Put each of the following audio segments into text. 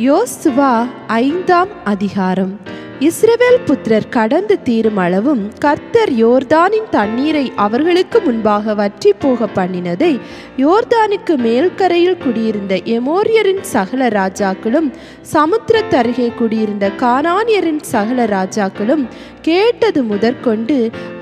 யோசுவா 5ஆம் அதிகாரம். இஸ்ரவேல் புத்திரர் கடந்து தீரும் அளவும் கர்த்தர் யோர்தானின் தண்ணீரை அவர்களுக்கு முன்பாக வற்றி போக பண்ணினதை யோர்தானுக்கு மேல்கரையில் குடியிருந்த எமோரியரின் சகல ராஜாக்களும் சமுத்திரத்தருகே குடியிருந்த கானானியரின் சகல ராஜாக்களும் கேட்டது முதற்கொண்டு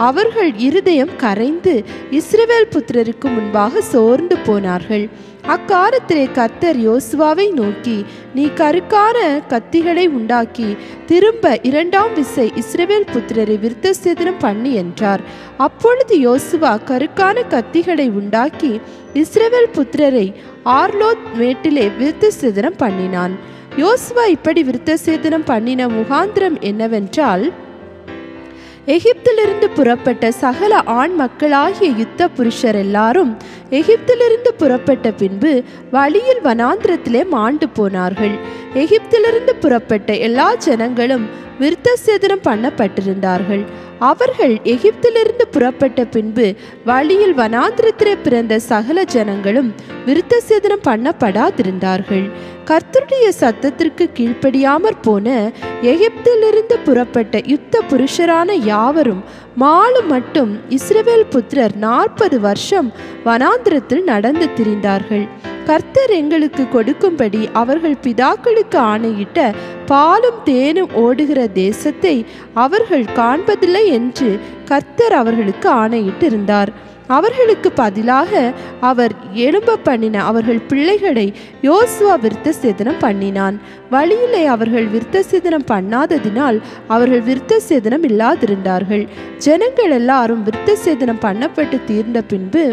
அவர்கள் இருதயம் கரைந்து இஸ்ரவேல் புத்திரருக்கு முன்பாக சோர்ந்து போனார்கள். அக்காலத்திலே கர்த்தர் யோசுவாவை நோக்கி, நீ கருக்கான கத்திகளை உண்டாக்கி திரும்ப 2ஆம் விசை இஸ்ரவேல் புத்திரரை விருத்தசேதனம் பண்ணி என்றார். அப்பொழுது யோசுவா கருக்கான கத்திகளை உண்டாக்கி இஸ்ரவேல் புத்திரரை ஆர்லோத் மேட்டிலே விருத்தசேதனம் பண்ணினான். யோசுவா இப்படி விருத்தசேதனம் பண்ணின முகாந்திரம் என்னவென்றால், எகிப்திலிருந்து புறப்பட்ட சகல ஆண் மக்களாகிய யுத்த புருஷர் எல்லாரும் எகிப்திலிருந்து புறப்பட்ட பின்பு வழியில் வனாந்திரத்திலே மாண்டு போனார்கள். எகிப்திலிருந்து புறப்பட்ட எல்லா ஜனங்களும் விருத்தசேதனம் பண்ணப்பட்டிருந்தார்கள். அவர்கள் எகிப்திலிருந்து புறப்பட்ட பின்பு வழியில் வனாந்திரத்திலே பிறந்த சகல ஜனங்களும் விருத்தசேதனம் பண்ணப்படாதிருந்தார்கள். கர்த்தருடைய சத்தத்திற்கு கீழ்ப்படியாமற் போன எகிப்திலிருந்து புறப்பட்ட யுத்த புருஷரான யாவரும் மாலும் மட்டும் இஸ்ரவேல் புத்திரர் 40 வருஷம் வனாந்திரத்தில் நடந்து திரிந்தார்கள். கர்த்தர் எங்களுக்கு கொடுக்கும்படி அவர்கள் பிதாக்களுக்கு ஆணையிட்ட பாலும் தேனும் ஓடுகிற தேசத்தை அவர்கள் காண்பதில்லை என்று கர்த்தர் அவர்களுக்கு ஆணையிட்டிருந்தார். அவர்களுக்கு பதிலாக அவர் எழும்ப பண்ணின அவர்கள் பிள்ளைகளை யோசுவா விருத்தசேதனம் பண்ணினான். வழியிலே அவர்கள் விருத்தசேதனம் பண்ணாததினால் அவர்கள் விருத்தசேதனம் இல்லாதிருந்தார்கள். ஜனங்கள் எல்லாரும் விருத்தசேதனம் பண்ணப்பட்டு தீர்ந்த பின்பு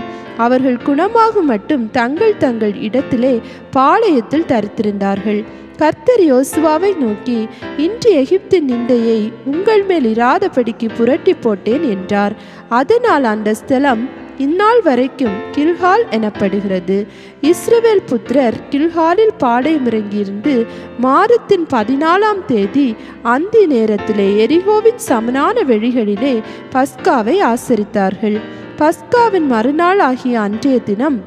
அவர்கள் குணமாகும் மட்டும் தங்கள் தங்கள் இடத்திலே பாளையத்தில் தரித்திருந்தார்கள். கர்த்தர் யோசுவாவை நோக்கி, இன்று எகிப்தின் நிந்தையை உங்கள் மேல் இராதபடிக்கு புரட்டி போட்டேன் என்றார். அதனால் அந்த ஸ்தலம் இந்நாள் வரைக்கும் கில்கால் எனப்படுகிறது. இஸ்ரவேல் புத்திரர் கில்காலில் பாளையமிறங்கியிருந்து மாதத்தின் 14ஆம் தேதி அந்தி நேரத்திலே எரிகோவின் சமனான வெளிகளிலே பஸ்காவை ஆசரித்தார்கள். பஸ்காவின் மறுநாள் ஆகிய அன்றைய தினம்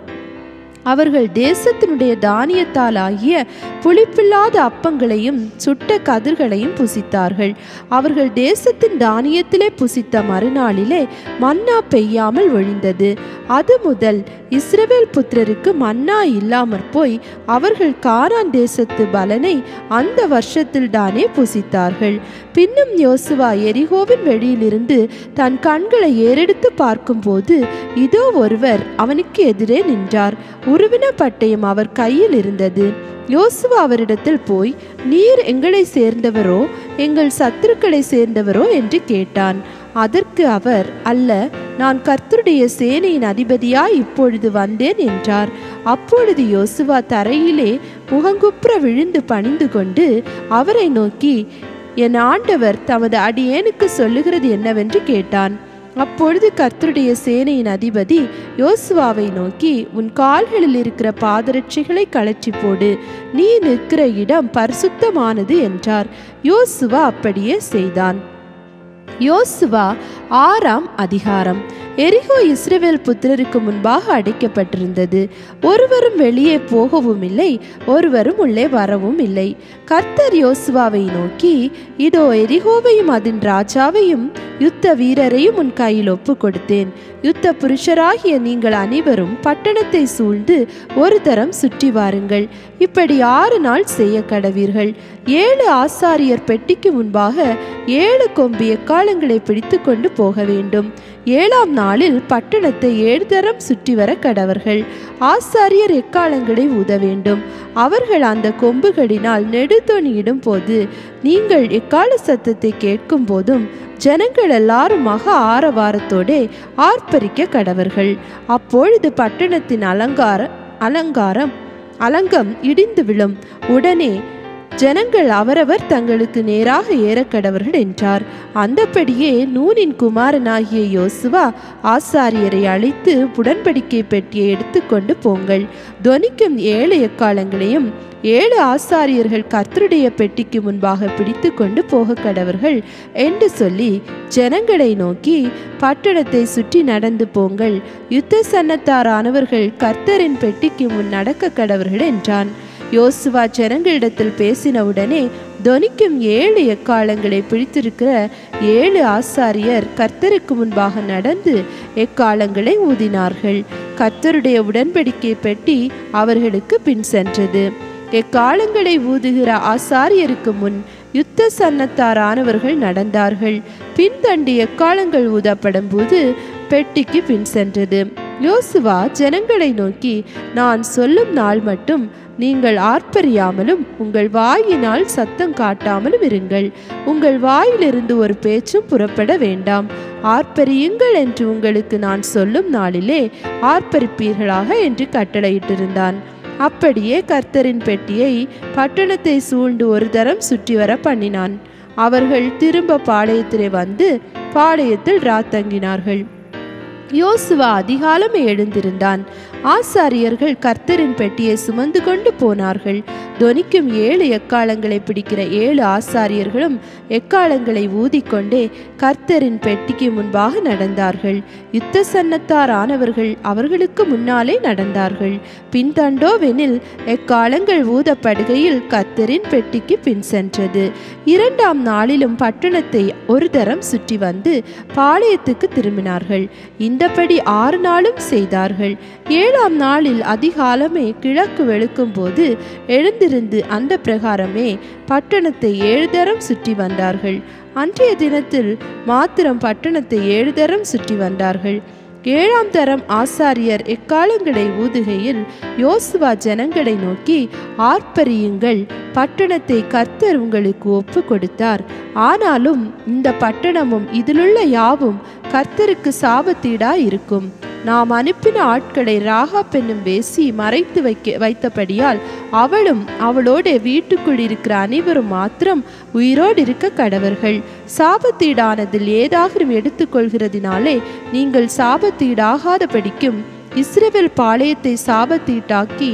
அவர்கள் தேசத்தினுடைய தானியத்தால் ஆகிய புளிப்பில்லாத அப்பங்களையும் சுட்ட கதிர்களையும் புசித்தார்கள். அவர்கள் தேசத்தின் தானியத்திலே புசித்த மறுநாளிலே மன்னா பெய்யாமல் ஒழிந்தது. அது முதல் இஸ்ரவேல் புத்திரருக்கு மன்னா இல்லாமற் போய் அவர்கள் கானான் தேசத்து பலனை அந்த வருஷத்தில் தானே புசித்தார்கள். பின்னும் யோசுவா எரிகோவின் வெளியிலிருந்து தன் கண்களை ஏறெடுத்து பார்க்கும்போது இதோ ஒருவர் அவனுக்கு எதிரே நின்றார். உருவின பட்டயம் அவர் கையில் இருந்தது. யோசுவா அவரிடத்தில் போய், நீர் எங்களை சேர்ந்தவரோ எங்கள் சத்துருக்களை சேர்ந்தவரோ என்று கேட்டான். அதற்கு அவர், அல்ல, நான் கர்த்தருடைய சேனையின் அதிபதியாய் இப்பொழுது வந்தேன் என்றார். அப்பொழுது யோசுவா தரையிலே முகங்குப்புற விழுந்து பணிந்து கொண்டு அவரை நோக்கி, என் ஆண்டவர் தமது அடியேனுக்கு சொல்லுகிறது என்னவென்று கேட்டான். அப்பொழுது கர்த்தருடைய சேனையின் அதிபதி யோசுவாவை நோக்கி, உன் கால்களில் இருக்கிற பாதரட்சைகளை கழற்றி போடு, நீ நிற்கிற இடம் பரிசுத்தமானது என்றார். யோசுவா அப்படியே செய்தான். யோசுவா 6ஆம் அதிகாரம். எரிகோ இஸ்ரவேல் புத்திரருக்கு முன்பாக அடைக்கப்பட்டிருந்தது. ஒருவரும் வெளியே போகவும் இல்லை, ஒருவரும் உள்ளே வரவும் இல்லை. கர்த்தர் யோசுவாவை நோக்கி, இதோ எரிகோவையும் அதன் ராஜாவையும் யுத்த வீரரையும் உன் கையில் ஒப்பு கொடுத்தேன். யுத்த புருஷராகிய நீங்கள் அனைவரும் பட்டணத்தை சூழ்ந்து ஒரு தரம் சுற்றி வாருங்கள். இப்படி 6 நாள் செய்ய கடவீர்கள். 7 ஆசாரியர் பெட்டிக்கு முன்பாக 7 கொம்பு எக்காலங்களை பிடித்து கொண்டு போக வேண்டும். 7ஆம் நாளில் பட்டணத்தை 7 தரம் சுற்றி வர கடவர்கள். ஆசாரியர் எக்காலங்களை ஊத வேண்டும். அவர்கள் அந்த கொம்புகளினால் நெடுத்தொனியிடும் போது நீங்கள் எக்கால சத்தத்தை கேட்கும் போதும் ஜனங்கள் எல்லாரும் மக ஆரவாரத்தோடே ஆர்ப்பரிக்க கடவர்கள். அப்பொழுது பட்டணத்தின் அலங்கம் இடிந்து விழும். உடனே ஜனங்கள் அவரவர் தங்களுக்கு நேராக ஏறக்கடவர்கள் என்றார். அந்தபடியே நூனின் குமாரனாகிய யோசுவா ஆசாரியரை அழைத்து, உடன்படிக்கை பெட்டியை எடுத்துக்கொண்டு போங்கள். தொனிக்கும் 7 எக்காலங்களையும் 7 ஆசாரியர்கள் கர்த்தருடைய பெட்டிக்கு முன்பாக பிடித்து கொண்டு போக கடவர்கள் என்று சொல்லி ஜனங்களை நோக்கி, பட்டணத்தை சுற்றி நடந்து போங்கள். யுத்த சன்னத்தாரானவர்கள் கர்த்தரின் பெட்டிக்கு முன் நடக்க கடவர்கள் என்றான். யோசுவா ஜனங்களிடத்தில் பேசினவுடனே தொனிக்கும் 7 எக்காலங்களை பிடித்திருக்கிற 7 ஆசாரியர் கர்த்தருக்கு முன்பாக நடந்து எக்காலங்களை ஊதினார்கள். கர்த்தருடைய உடன்படிக்கை பெட்டி அவர்களுக்கு பின் சென்றது. எக்காலங்களை ஊதுகிற ஆசாரியருக்கு முன் யுத்த சன்னத்தாரானவர்கள் நடந்தார்கள். பின்தண்டி எக்காலங்கள் ஊதப்படும் போது பெட்டிக்கு பின் சென்றது. யோசுவா ஜனங்களை நோக்கி, நான் சொல்லும் நாள் மட்டும் நீங்கள் ஆர்ப்பரியாமலும் உங்கள் வாயினால் சத்தம் காட்டாமலும் இருங்கள். உங்கள் வாயிலிருந்து ஒரு பேச்சும் புறப்பட வேண்டாம். ஆர்ப்பரியுங்கள் என்று உங்களுக்கு நான் சொல்லும் நாளிலே ஆர்ப்பரிப்பீர்களாக என்று கட்டளையிட்டிருந்தான். அப்படியே கர்த்தரின் பெட்டியை பட்டணத்தை சூழ்ந்து ஒரு தரம் சுற்றி வர பண்ணினான். அவர்கள் திரும்ப பாளையத்திலே வந்து பாளையத்தில் ராத்தங்கினார்கள். யோசுவா அதிகாலமே எழுந்திருந்தான். ஆசாரியர்கள் கர்த்தரின் பெட்டியை சுமந்து கொண்டு போனார்கள். தொனிக்கும் 7 எக்காலங்களை பிடிக்கிற 7 ஆசாரியர்களும் எக்காலங்களை ஊதிக்கொண்டே கர்த்தரின் பெட்டிக்கு முன்பாக நடந்தார்கள். யுத்த சன்னத்தார் ஆனவர்கள் அவர்களுக்கு முன்னாலே நடந்தார்கள். பின்தண்டோவெனில் எக்காலங்கள் ஊதப்படுகையில் கர்த்தரின் பெட்டிக்கு பின் சென்றது. 2ஆம் நாளிலும் பட்டணத்தை ஒரு தரம் சுற்றி வந்து பாளையத்துக்கு திரும்பினார்கள். இந்தபடி 6 நாளும் செய்தார்கள். 7ஆம் நாளில் அதிகாலமே கிழக்கு வெளுக்கும் போது எழுந்திருந்து அந்த பிரகாரமே பட்டணத்தை 7 தரம் சுற்றி வந்தார்கள். அன்றைய தினத்தில் மாத்திரம் பட்டணத்தை 7 தரம் சுற்றி வந்தார்கள். 7ஆம் தரம் ஆசாரியர் எக்காலங்களை ஊதுகையில் யோசுவா ஜனங்களை நோக்கி, ஆர்ப்பரியுங்கள், பட்டணத்தை கர்த்தர் உங்களுக்கு ஒப்பு கொடுத்தார். ஆனாலும் இந்த பட்டணமும் இதிலுள்ள யாவும் கர்த்தருக்கு சாபத்தீடாய் இருக்கும். நாம் அனுப்பின ஆட்களை ராகாப் என்னும் வேசி மறைத்து வைத்தபடியால் அவளும் அவளோட வீட்டுக்குள் இருக்கிற அனைவரும் மாத்திரம் உயிரோடு இருக்க கடவர்கள். சாபத்தீடானதில் ஏதாகிலும் எடுத்துக்கொள்கிறதினாலே நீங்கள் சாபத்தீடாகாதபடிக்கும் இஸ்ரவேல் பாளையத்தை சாபத்தீட்டாக்கி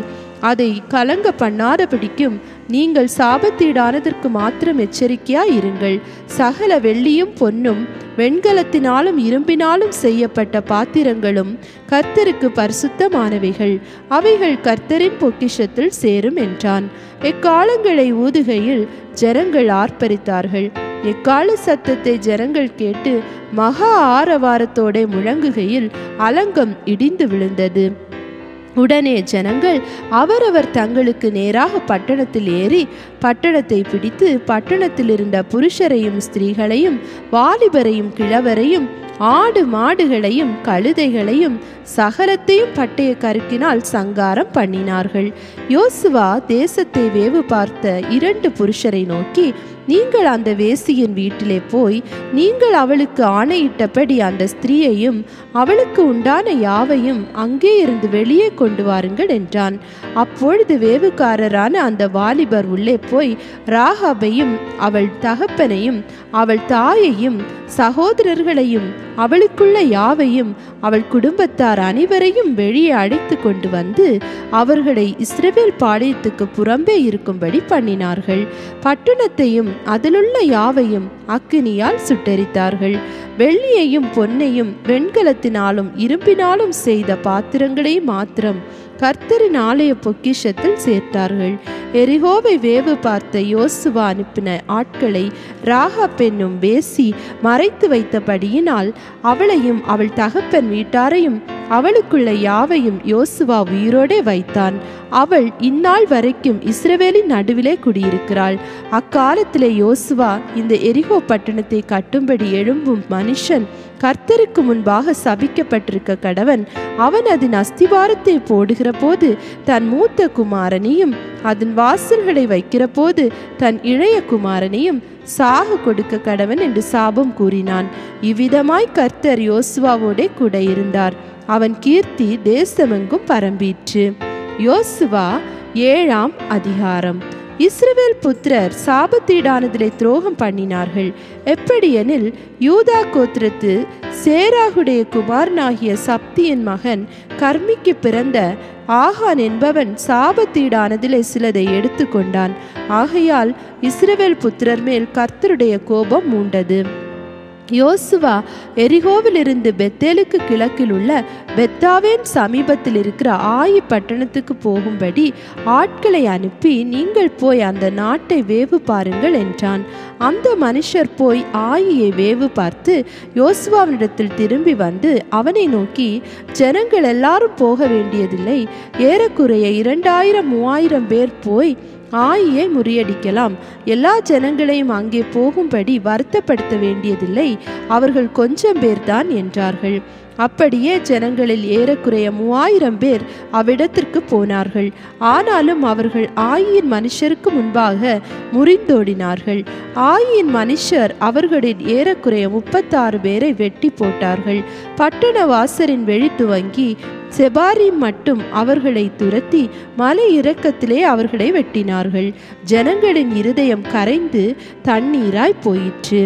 அதை கலங்க பண்ணாதபடிக்கும் நீங்கள் சாபத்தீடானதற்கு மாத்திரம் எச்சரிக்கையாய் இருங்கள். சகல வெள்ளியும் பொன்னும் வெண்கலத்தினாலும் இரும்பினாலும் செய்யப்பட்ட பாத்திரங்களும் கர்த்தருக்கு பரிசுத்தமானவைகள். அவைகள் கர்த்தரின் பொக்கிஷத்தில் சேரும் என்றான். எக்காலங்களை ஊதுகையில் ஜனங்கள் ஆர்ப்பரித்தார்கள். எக்கால சத்தத்தை ஜனங்கள் கேட்டு மகா ஆரவாரத்தோட முழங்குகையில் அலங்கம் இடிந்து விழுந்தது. உடனே ஜனங்கள் அவரவர் தங்களுக்கு நேராக பட்டணத்தில் ஏறி பட்டணத்தை பிடித்து பட்டணத்தில் இருந்த புருஷரையும் ஸ்திரீகளையும் வாலிபரையும் கிழவரையும் ஆடு மாடுகளையும் கழுதைகளையும் சகலத்தையும் பட்டய கருக்கினால் சங்காரம் பண்ணினார்கள். யோசுவா தேசத்தை வேவு பார்த்த 2 புருஷரை நோக்கி, நீங்கள் அந்த வேசியின் வீட்டிலே போய் நீங்கள் அவளுக்கு ஆணையிட்டபடி அந்த ஸ்திரீயையும் அவளுக்கு உண்டான யாவையும் அங்கே இருந்து வெளியே கொண்டு வாருங்கள் என்றான். அப்பொழுது வேவுக்காரரான அந்த வாலிபர் உள்ளே போய் ராகாபையும் அவள் தகப்பனையும் அவள் தாயையும் சகோதரர்களையும் அவளுக்குள்ள யாவையும் அவள் குடும்பத்தார் அனைவரையும் வெளியே அழைத்து கொண்டு வந்து அவர்களை இஸ்ரவேல் பாளையத்துக்கு புறம்பே இருக்கும்படி பண்ணினார்கள். பட்டணத்தையும் அதிலுள்ள யாவையும் அக்கினியால் சுட்டெரித்தார்கள். வெள்ளியையும் பொன்னையும் வெண்கலத்தினாலும் இரும்பினாலும் செய்த பாத்திரங்களை மாத்திரம் கர்த்தரின் ஆலய பொக்கிஷத்தில் சேர்த்தார்கள். எரிகோவை வேவு பார்த்த யோசுவா அனுப்பின ஆட்களை ராகாப் என்னும் வேசி மறைத்து வைத்தபடியினால் அவளையும் அவள் தகப்பன் வீட்டாரையும் அவளுக்குள்ள யாவையும் யோசுவா உயிரோடே வைத்தான். அவள் இந்நாள் வரைக்கும் இஸ்ரவேலின் நடுவிலே குடியிருக்கிறாள். அக்காலத்திலே யோசுவா இந்த எரிகோ பட்டணத்தை கட்டும்படி எழும்பும் மனுஷன் கர்த்தருக்கு முன்பாக சபிக்கப்பட்டிருக்க கடவன். அவன் அதன் அஸ்திவாரத்தை போடுகிற போது தன் மூத்த குமாரனையும் அதன் வாசல்களை வைக்கிற போது தன் இளைய குமாரனையும் சாக கொடுக்க கடவன் என்று சாபம் கூறினான். இவ்விதமாய் கர்த்தர் யோசுவாவோடே கூட இருந்தார். அவன் கீர்த்தி தேசமெங்கும் பரம்பிற்று. யோசுவா 7ஆம் அதிகாரம். இஸ்ரவேல் புத்திரர் சாபத்தீடானதிலே துரோகம் பண்ணினார்கள். எப்படியெனில் யூதா கோத்திரத்து சேராகுடைய குமாரனாகிய சப்தியின் மகன் கர்மிக்கு பிறந்த ஆகான் என்பவன் சாபத்தீடானதிலே சிலதை எடுத்து கொண்டான். ஆகையால் இஸ்ரவேல் புத்திரர் மேல் கர்த்தருடைய கோபம் மூண்டது. யோசுவா எரிகோவிலிருந்து பெத்தேலுக்கு கிழக்கில் உள்ள பெத்தாவேன் சமீபத்தில் இருக்கிற ஆயி பட்டணத்துக்கு போகும்படி ஆட்களை அனுப்பி, நீங்கள் போய் அந்த நாட்டை வேவு பாருங்கள் என்றான். அந்த மனுஷர் போய் ஆயியை வேவு பார்த்து யோசுவாவினிடத்தில் திரும்பி வந்து அவனை நோக்கி, ஜனங்கள் எல்லாரும் போக வேண்டியதில்லை, ஏறக்குறைய 2000-3000 பேர் போய் ஆயியை முறியடிக்கலாம். எல்லா ஜனங்களையும் அங்கே போகும்படி வருத்தப்படுத்த வேண்டியதில்லை, அவர்கள் கொஞ்சம் பேர்தான் என்றார்கள். அப்படியே ஜனங்களில் ஏறக்குறைய 3000 பேர் அவ்விடத்திற்கு போனார்கள். ஆனாலும் அவர்கள் ஆயின் மனுஷருக்கு முன்பாக முறிந்தோடினார்கள். ஆயின் மனுஷர் அவர்களில் ஏறக்குறைய 36 பேரை வெட்டி போட்டார்கள். பட்டண வாசலின் வெளி துவங்கி செபாரிம் மட்டும் அவர்களை துரத்தி மலை இறக்கத்திலே அவர்களை வெட்டினார்கள். ஜனங்களின் இருதயம் கரைந்து தண்ணீராய் போயிற்று.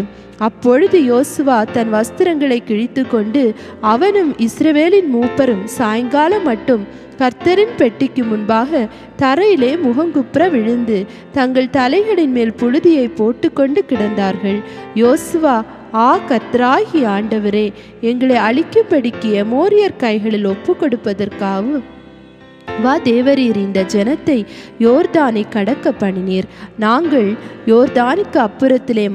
அப்பொழுது யோசுவா தன் வஸ்திரங்களை கிழித்து கொண்டு அவனும் இஸ்ரவேலின் மூப்பரும் சாயங்காலம் மட்டும் கர்த்தரின் பெட்டிக்கு முன்பாக தரையிலே முகங்குப்புற விழுந்து தங்கள் தலைகளின் மேல் புழுதியை போட்டுக்கொண்டு கிடந்தார்கள். யோசுவா, கர்த்தராகி ஆண்டவரே, எங்களை அழிக்கும்படிக்கு எமோரியர் கைகளில் ஒப்பு கொடுப்பதற்காக தேவரீர் இந்த ஜனத்தை யோர்தானை கடக்க பண்ணினீர். நாங்கள் யோர்தானுக்கு அப்புறத்திலே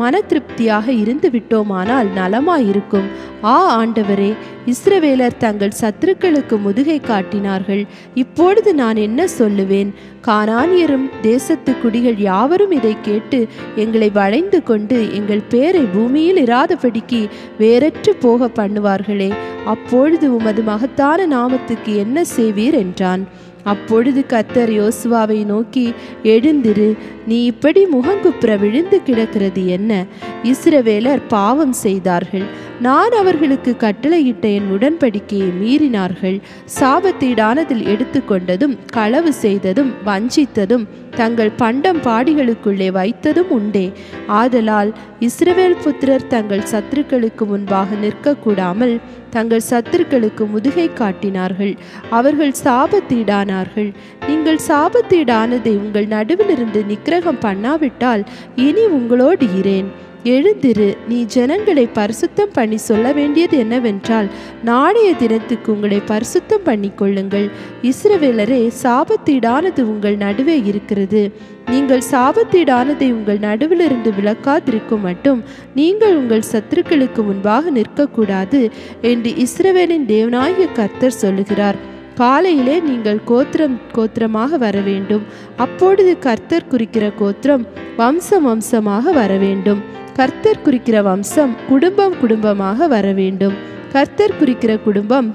மன திருப்தியாக இருந்து விட்டோமானால் நலமாயிருக்கும். ஆண்டவரே, இஸ்ரவேலர் தங்கள் சத்துருக்களுக்கு முதுகை காட்டினார்கள். இப்பொழுது நான் என்ன சொல்லுவேன்? கானானியரும் தேசத்து குடிகள் யாவரும் இதை கேட்டு எங்களை வளைந்து கொண்டு எங்கள் பேரை பூமியில் இராதபடிக்கு வேறற்று போக பண்ணுவார்களே. அப்பொழுது உமது மகத்தான நாமத்துக்கு என்ன செய்வீர் என்றான். அப்பொழுது கர்த்தர் யோசுவாவை நோக்கி, எழுந்திரு, நீ இப்படி முகங்குப்புற விழுந்து கிடக்கிறது என்ன? இஸ்ரவேலர் பாவம் செய்தார்கள். நான் அவர்களுக்கு கட்டளையிட்ட என் உடன்படிக்கையை மீறினார்கள். சாபத்தீடானதில் எடுத்துக்கொண்டதும் களவு செய்ததும் வஞ்சித்ததும் தங்கள் பண்டம் பாடிகளுக்குள்ளே வைத்ததும் உண்டே. ஆதலால் இஸ்ரவேல் புத்திரர் தங்கள் சத்துருக்களுக்கு முன்பாக நிற்கக்கூடாமல் தங்கள் சத்துருக்களுக்கு முதுகை காட்டினார்கள். அவர்கள் சாபத்தீடானார்கள். நீங்கள் சாபத்தீடானதை உங்கள் நடுவிலிருந்து நிக்கிரகம் பண்ணாவிட்டால் இனி உங்களோடு இரேன். எழுந்திரு, நீ ஜனங்களை பரிசுத்தம் பண்ணி சொல்ல வேண்டியது என்னவென்றால், நாளைய தினத்துக்கு உங்களை பரிசுத்தம் பண்ணி கொள்ளுங்கள். இஸ்ரவேலரே, சாபத்தீடானது உங்கள் நடுவே இருக்கிறது. நீங்கள் சாபத்தீடானதை உங்கள் நடுவிலிருந்து விலக்காதிருக்கும் மட்டும் நீங்கள் உங்கள் சத்துருக்களுக்கு முன்பாக நிற்கக்கூடாது என்று இஸ்ரவேலின் தேவனாகிய கர்த்தர் சொல்லுகிறார். காலையிலே நீங்கள் கோத்திரமாக வர வேண்டும். அப்பொழுது கர்த்தர் குறிக்கிற கோத்திரம் வம்சமாக வர வேண்டும். கர்த்தர் குறிக்கிற வம்சம் குடும்பமாக வர வேண்டும். கர்த்தர் குறிக்கிற குடும்பம்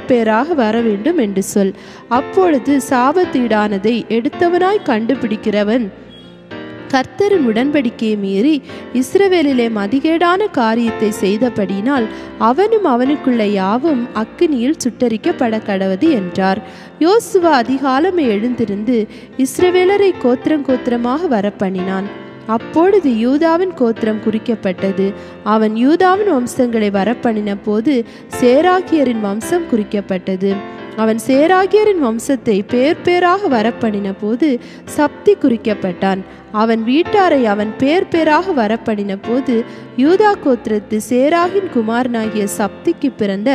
பேராக வர வேண்டும் என்று சொல். அப்பொழுது சாபத்தீடானதை எடுத்தவனாய் கண்டுபிடிக்கிறவன் கர்த்தரின் உடன்படிக்கையை மீறி இஸ்ரவேலிலே மதிகேடான காரியத்தை செய்தபடினால் அவனும் அவனுக்குள்ள யாவும் அக்கினியில் சுட்டரிக்கப்பட கடவது என்றார். யோசுவா அதிகாலமே எழுந்திருந்து இஸ்ரவேலரை கோத்திரமாக வர பண்ணினான். அப்பொழுது யூதாவின் கோத்திரம் குறிக்கப்பட்டது. அவன் யூதாவின் வம்சங்களை வரப்பண்ணின போது சேராகியரின் வம்சம் குறிக்கப்பட்டது. அவன் சேராகியரின் வம்சத்தை பேராக வரப்பண்ணின போது சப்தி குறிக்கப்பட்டான். அவன் வீட்டாரை அவன் பேராக வரப்பண்ணின போது யூதா கோத்திரத்து சேராகின் குமாரனாகிய சப்திக்கு பிறந்த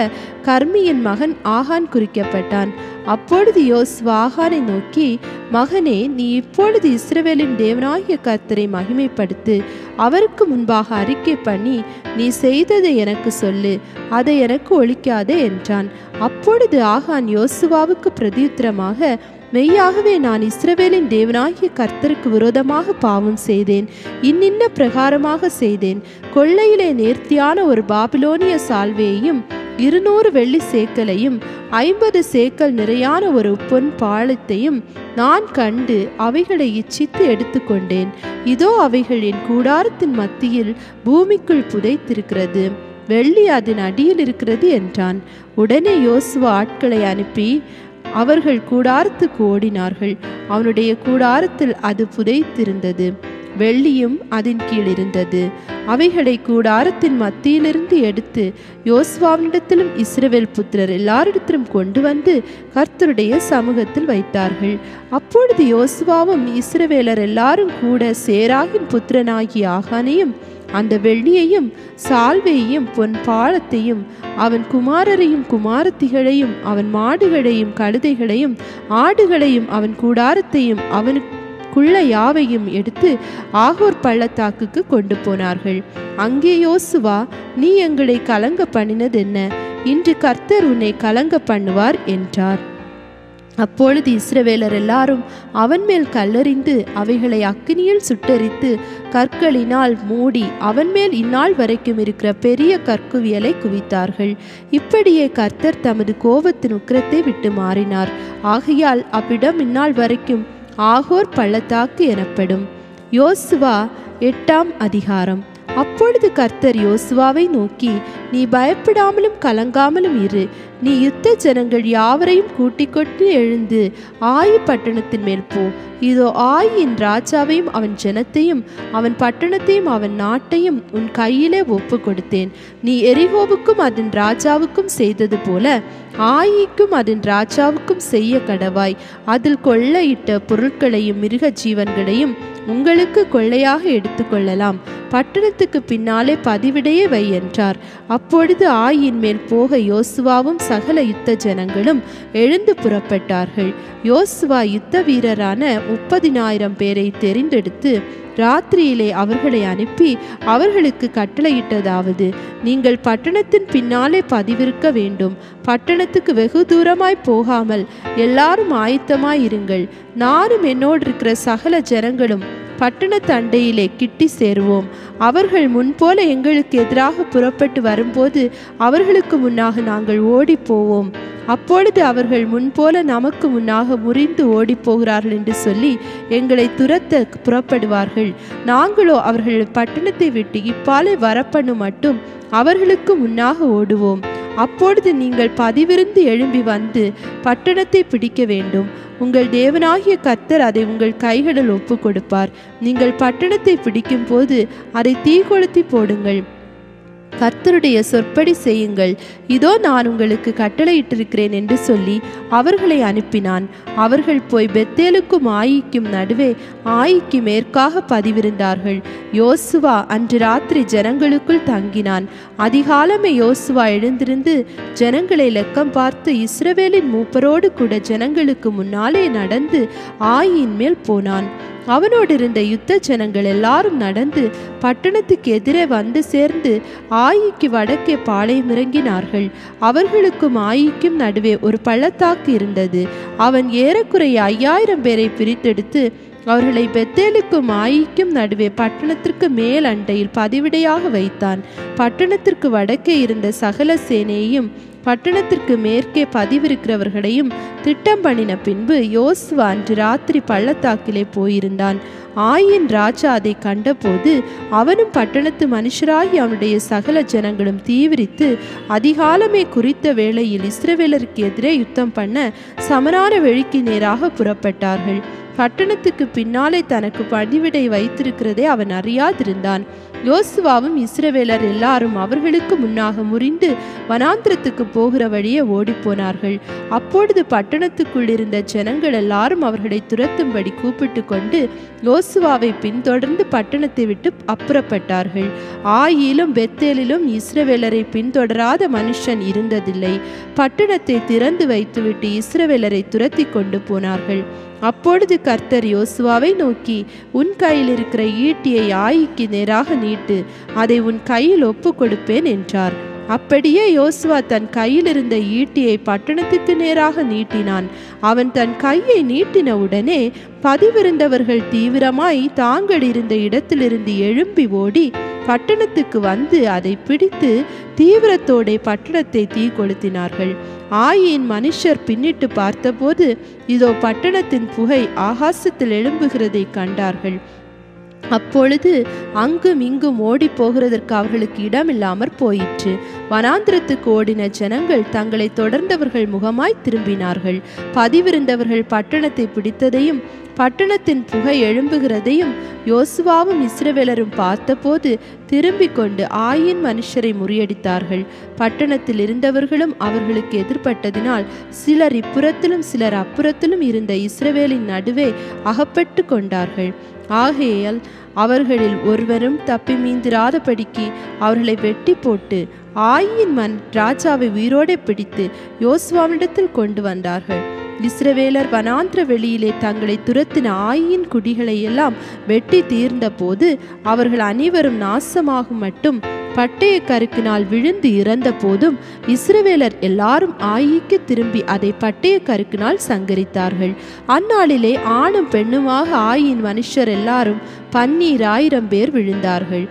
கர்மியின் மகன் ஆகான் குறிக்கப்பட்டான். அப்பொழுது யோசுவா ஆகானை நோக்கி, மகனே, நீ இப்பொழுது இஸ்ரவேலின் தேவனாகிய கர்த்தரை மகிமைப்படுத்து. அவருக்கு முன்பாக அறிக்கை பண்ணி நீ செய்ததை எனக்கு சொல்லு, அதை எனக்கு ஒழிக்காதே என்றான். அப்பொழுது ஆகான் யோசுவாவுக்கு பிரதியுத்தரமாக, மெய்யாகவே நான் இஸ்ரவேலின் தேவனாகிய கர்த்தருக்கு விரோதமாக பாவம் செய்தேன். இன்னின்ன பிரகாரமாக செய்தேன். கொள்ளையிலே நேர்த்தியான ஒரு பாபிலோனிய சால்வையையும் 200 வெள்ளி சேக்கலையும் 50 சேக்கல் நிறையான ஒரு பொன் பாலத்தையும் நான் கண்டு அவைகளை இச்சித்து எடுத்துக்கொண்டேன். இதோ அவைகள் என் கூடாரத்தின் மத்தியில் பூமிக்குள் புதைத்திருக்கிறது. வெள்ளி அதன் அடியில் இருக்கிறது என்றான். உடனே யோசுவா ஆட்களை அனுப்பி அவர்கள் கூடாரத்துக்கு ஓடினார்கள். அவனுடைய கூடாரத்தில் அது புதைத்திருந்தது. வெள்ளியும் அதன் கீழ் இருந்தது. அவைகளை கூடாரத்தின் மத்தியிலிருந்து எடுத்து யோசுவாவினிடத்திலும் இஸ்ரவேல் புத்திரர் எல்லாரிடத்திலும் கொண்டு வந்து கர்த்தருடைய சமூகத்தில் வைத்தார்கள். அப்பொழுது யோசுவாவும் இஸ்ரவேலர் எல்லாரும் கூட சேராகின் புத்திரனாகிய ஆகானையும் அந்த வெள்ளியையும் சால்வையையும் பொன் பாலத்தையும் அவன் குமாரரையும் குமாரத்திகளையும் அவன் மாடுகளையும் கழுதைகளையும் ஆடுகளையும் அவன் கூடாரத்தையும் அவனுக்குள்ள யாவையும் எடுத்து ஆகோர் பள்ளத்தாக்குக்கு கொண்டு போனார்கள். அங்கே யோசுவா, நீ எங்களை கலங்க பண்ணினது என்ன? இன்று கர்த்தர் உன்னை கலங்க பண்ணுவார் என்றார். அப்பொழுது இஸ்ரவேலர் எல்லாரும் அவன் மேல் கல்லெறிந்து அவைகளை அக்கினியில் சுட்டெரித்து கற்களினால் மூடி அவன் மேல் இந்நாள் வரைக்கும் இருக்கிற பெரிய கற்குவியலை குவித்தார்கள். இப்படியே கர்த்தர் தமது கோபத்தின் உக்கிரத்தை விட்டு மாறினார். ஆகையால் அவ்விடம் இந்நாள் வரைக்கும் ஆகோர் பள்ளத்தாக்கு எனப்படும். யோசுவா 8ஆம் அதிகாரம். அப்பொழுது கர்த்தர் யோசுவாவை நோக்கி, நீ பயப்படாமலும் கலங்காமலும் இரு. நீ யுத்த ஜனங்கள் யாவரையும் கூட்டிக் கொண்டு எழுந்து ஆயி பட்டணத்தின் மேல் போ. இதோ ஆயின் ராஜாவையும் அவன் ஜனத்தையும் அவன் பட்டணத்தையும் அவன் நாட்டையும் உன் கையிலே ஒப்பு கொடுத்தேன். நீ எரிகோவுக்கும் அதன் ராஜாவுக்கும் செய்தது போல ஆயிக்கும் அதன் ராஜாவுக்கும் செய்ய கடவாய். அதில் கொள்ளையிட்ட பொருட்களையும் மிருக ஜீவன்களையும் உங்களுக்கு கொள்ளையாக எடுத்துக்கொள்ளலாம். பட்டணத்துக்கு பின்னாலே பதிவிடையே வை என்றார். அப்பொழுது ஆயின் மேல் போக யோசுவாவும் சகல யுத்த ஜனங்களும் எழுந்து புறப்பட்டார்கள். யோசுவா யுத்த வீரரான 30,000 பேரை தெரிந்தெடுத்து ராத்திரியிலே அவர்களை அனுப்பி அவர்களுக்கு கட்டளையிட்டதாவது, நீங்கள் பட்டணத்தின் பின்னாலே பதிவிருக்க வேண்டும். பட்டணத்துக்கு வெகு தூரமாய் போகாமல் எல்லாரும் ஆயத்தமாயிருங்கள். நானும் என்னோடு இருக்கிற சகல ஜனங்களும் பட்டணத்து அண்டையிலே கிட்டி சேருவோம். அவர்கள் முன்போல எங்களுக்கு எதிராக புறப்பட்டு வரும்போது அவர்களுக்கு முன்னாக நாங்கள் ஓடி போவோம். அப்பொழுது அவர்கள் முன்போல நமக்கு முன்னாக முறிந்து ஓடி போகிறார்கள் என்று சொல்லி எங்களை துரத்த புறப்படுவார்கள். நாங்களோ அவர்கள் பட்டணத்தை விட்டு இப்பாலை வரப்பண்ணு மட்டும் அவர்களுக்கு முன்னாக ஓடுவோம். அப்பொழுது நீங்கள் பதிவிருந்து எழும்பி வந்து பட்டணத்தை பிடிக்க வேண்டும். உங்கள் தேவனாகிய கர்த்தர் அதை உங்கள் கைகளில் ஒப்பு கொடுப்பார். நீங்கள் பட்டணத்தை பிடிக்கும் போது அதை தீ கொளுத்தி போடுங்கள். கர்த்தருடைய சொற்படி செய்யுங்கள். இதோ நான் உங்களுக்கு கட்டளையிட்டிருக்கிறேன் என்று சொல்லி அவர்களை அனுப்பினான். அவர்கள் போய் பெத்தேலுக்கும் ஆயிக்கும் நடுவே ஆயிக்கு மேற்காக பதிவிருந்தார்கள். யோசுவா அன்று ராத்திரி ஜனங்களுக்குள் தங்கினான். அதிகாலமே யோசுவா எழுந்திருந்து ஜனங்களை லெக்கம் பார்த்து இஸ்ரவேலின் மூப்பரோடு கூட ஜனங்களுக்கு முன்னாலே நடந்து ஆயின் மேல் போனான். அவனோடு இருந்த யுத்த ஜனங்கள் எல்லாரும் நடந்து பட்டணத்துக்கு எதிரே வந்து சேர்ந்து ஆயிக்கு வடக்கே பாளையம் இறங்கினார்கள். அவர்களுக்கும் ஆயிக்கும் நடுவே ஒரு பள்ளத்தாக்கு இருந்தது. அவன் ஏறக்குறைய 5000 பேரை பிரித்தெடுத்து அவர்களை பெத்தேலுக்கும் ஆயிக்கும் நடுவே பட்டணத்திற்கு மேல் அண்டையில் பதிவிடையாக வைத்தான். பட்டணத்திற்கு வடக்கே இருந்த சகல சேனையையும் பட்டணத்திற்கு மேற்கே பதிவிருக்கிறவர்களையும் திட்டம் பண்ணின பின்பு யோசுவா அன்று ராத்திரி பள்ளத்தாக்கிலே போயிருந்தான். ஆயின் ராஜா அதை கண்டபோது அவனும் பட்டணத்து மனுஷராகி அவனுடைய சகல ஜனங்களும் தீவிரித்து அதிகாலமே குறித்த வேளையில் இஸ்ரவேலருக்கு எதிரே யுத்தம் பண்ண சமனான வெளிக்கு நேராக புறப்பட்டார்கள். பட்டணத்துக்கு பின்னாலே தனக்கு பதிவிடை வைத்திருக்கிறதை அவன் அறியாதிருந்தான். யோசுவாவும் இஸ்ரவேலர் எல்லாரும் அவர்களுக்கு முன்னாக முறிந்து வனாந்திரத்துக்கு போகிற வழியே ஓடிப்போனார்கள். அப்பொழுது பட்டணத்துக்குள் இருந்த ஜனங்கள் எல்லாரும் அவர்களை துரத்தும்படி கூப்பிட்டு கொண்டு யோசுவாவை பின்தொடர்ந்து பட்டணத்தை விட்டு அப்புறப்பட்டார்கள். ஆயிலும் பெத்தேலிலும் இஸ்ரவேலரை பின்தொடராத மனுஷன் இருந்ததில்லை. பட்டணத்தை திறந்து வைத்துவிட்டு இஸ்ரவேலரை துரத்தி கொண்டு போனார்கள். அப்பொழுது கர்த்தர் யோசுவாவை நோக்கி, உன் கையில் இருக்கிற ஈட்டியை ஆயிக்கு நேராக நீட்டு, அதை உன் கையில் ஒப்பு கொடுப்பேன் என்றார். அப்படியே யோசுவா தன் கையில் இருந்த ஈட்டியை பட்டணத்துக்கு நேராக நீட்டினான். அவன் தன் கையை நீட்டின உடனே பதிவிருந்தவர்கள் தீவிரமாய் தாங்கள் இருந்த இடத்திலிருந்து எழும்பி ஓடி பட்டணத்துக்கு வந்து அதை பிடித்து தீவிரத்தோടെ பட்டணத்தை தீ கொளுத்தினார்கள். ஆயின் மனுஷர் பின்னிட்டு பார்த்தபோது இதோ பட்டணத்தின் புகை ஆகாசத்தில் எழும்புகிறதை கண்டார்கள். அப்பொழுது அங்கும் இங்கும் ஓடி போகிறதற்கு அவர்களுக்கு இடமில்லாமற் போயிற்று. வனாந்திரத்துக்கு ஓடின ஜனங்கள் தங்களை தொடர்ந்தவர்கள் முகமாய் திரும்பினார்கள். பதிவிருந்தவர்கள் பட்டணத்தை பிடித்ததையும் பட்டணத்தின் புகை எழும்புகிறதையும் யோசுவாவும் இஸ்ரவேலரும் பார்த்தபோது திரும்பிக் கொண்டு ஆயின் மனுஷரை முறியடித்தார்கள். பட்டணத்தில் இருந்தவர்களும் அவர்களுக்கு எதிர்பட்டதினால் சிலர் இப்புறத்திலும் சிலர் அப்புறத்திலும் இருந்த இஸ்ரவேலின் நடுவே அகப்பட்டு கொண்டார்கள். ஆகையால் அவர்களில் ஒருவரும் தப்பி மீந்திராதபடிக்கு அவர்களை வெட்டி போட்டு ஆயின் ராஜாவை உயிரோடே பிடித்து யோசுவாவிடத்தில் கொண்டு வந்தார்கள். இஸ்ரவேலர் வனாந்திர வெளியிலே தங்களை துரத்தின ஆயின் குடிகளை எல்லாம் வெட்டி தீர்ந்த போது அவர்கள் அனைவரும் நாசமாகும் மட்டும் பட்டய கருக்கினால் விழுந்து இறந்த போதும் இஸ்ரவேலர் எல்லாரும் ஆயிக்கு திரும்பி அதை பட்டய கருக்கினால் சங்கரித்தார்கள். அந்நாளிலே ஆணும் பெண்ணுமாக ஆயின் மனுஷர் எல்லாரும் 12000 பேர் விழுந்தார்கள்.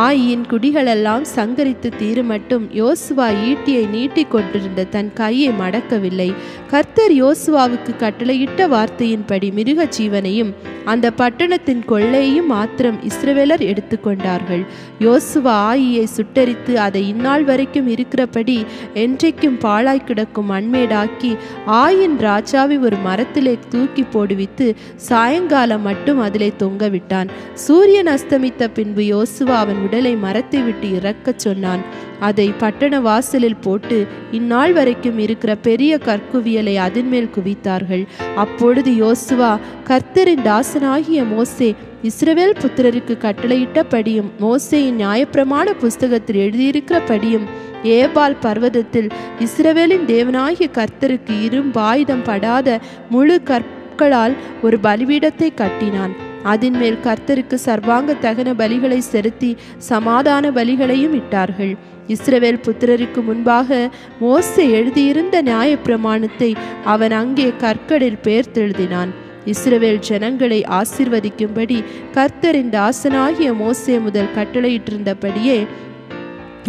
ஆயின் குடிகளெல்லாம் சங்கரித்து தீருமட்டும் யோசுவா ஈட்டியை நீட்டி கொண்டிருந்த தன் கையை மடக்கவில்லை. கர்த்தர் யோசுவாவுக்கு கட்டளையிட்ட வார்த்தையின்படி மிருக ஜீவனையும் அந்த பட்டணத்தின் கொள்ளையையும் மாத்திரம் இஸ்ரவேலர் எடுத்துக்கொண்டார்கள். யோசுவா ஆயியை சுட்டரித்து அதை இந்நாள் வரைக்கும் இருக்கிறபடி என்றைக்கும் பாழாய் கிடக்கும் மண்மேடாக்கி ஆயின் ராஜாவை ஒரு மரத்திலே தூக்கி போடுவித்து சாயங்காலம் மட்டும் அதிலே தொங்க விட்டான். சூரியன் அஸ்தமித்த பின்பு யோசுவா அவன் உடலை மரத்தை விட்டு இறக்கச் சொன்னான். அதை பட்டண வாசலில் போட்டு இந்நாள் வரைக்கும் இருக்கிற பெரிய கற்குவியலை அதன் மேல் குவித்தார்கள். அப்பொழுது யோசுவா கர்த்தரின் தாசனாகிய மோசே இஸ்ரவேல் புத்திரருக்கு கட்டளையிட்டபடியும் மோசேயின் நியாயப்பிரமாண புஸ்தகத்தில் எழுதியிருக்கிறபடியும் ஏபால் பர்வதத்தில் இஸ்ரவேலின் தேவனாகிய கர்த்தருக்கு இரும்பாயுதம் படாத முழு கற்களால் ஒரு பலிபீடத்தை கட்டினான். அதன் மேல் கர்த்தருக்கு சர்வாங்க தகன பலிகளை செலுத்தி சமாதான பலிகளையும் இட்டார்கள். இஸ்ரவேல் புத்திரருக்கு முன்பாக மோசே எழுதியிருந்த நியாயப்பிரமாணத்தை அவன் அங்கே கற்களில் பெயர்த்தெழுதினான். இஸ்ரவேல் ஜனங்களை ஆசீர்வதிக்கும்படி கர்த்தரின் தாசனாகிய மோசே முதல் கட்டளையிட்டிருந்தபடியே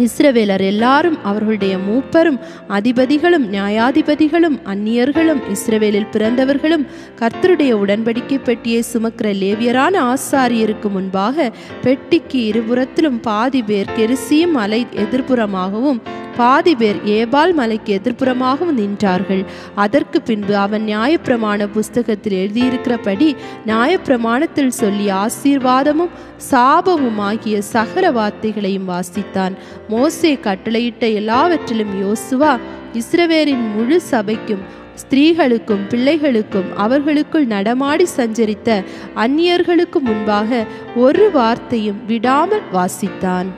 இஸ்ரவேலர் எல்லாரும் அவர்களுடைய மூப்பரும் அதிபதிகளும் நியாயாதிபதிகளும் அந்நியர்களும் இஸ்ரவேலில் பிறந்தவர்களும் கர்த்தருடைய உடன்படிக்கை பெட்டியை சுமக்கிற லேவியரான ஆசாரியருக்கு முன்பாக பெட்டிக்கு இருபுறத்திலும் பாதி பேர் கெரிசீம் மலை எதிர்ப்புறமாகவும் பாதி பேர் ஏபால் மலைக்கு எதிர்ப்புறமாகவும் நின்றார்கள். அதற்கு பின்பு அவன் நியாயப்பிரமாண புஸ்தகத்தில் எழுதியிருக்கிறபடி நியாயப்பிரமாணத்தில் சொல்லி ஆசீர்வாதமும் சாபமும் ஆகிய சகல வார்த்தைகளையும் வாசித்தான். மோசே கட்டளையிட்ட எல்லாவற்றிலும் யோசுவா இஸ்ரவேலின் முழு சபைக்கும் ஸ்திரீகளுக்கும் பிள்ளைகளுக்கும் அவர்களுக்குள் நடமாடி சஞ்சரித்த அந்நியர்களுக்கு முன்பாக ஒரு வார்த்தையும் விடாமல் வாசித்தான்.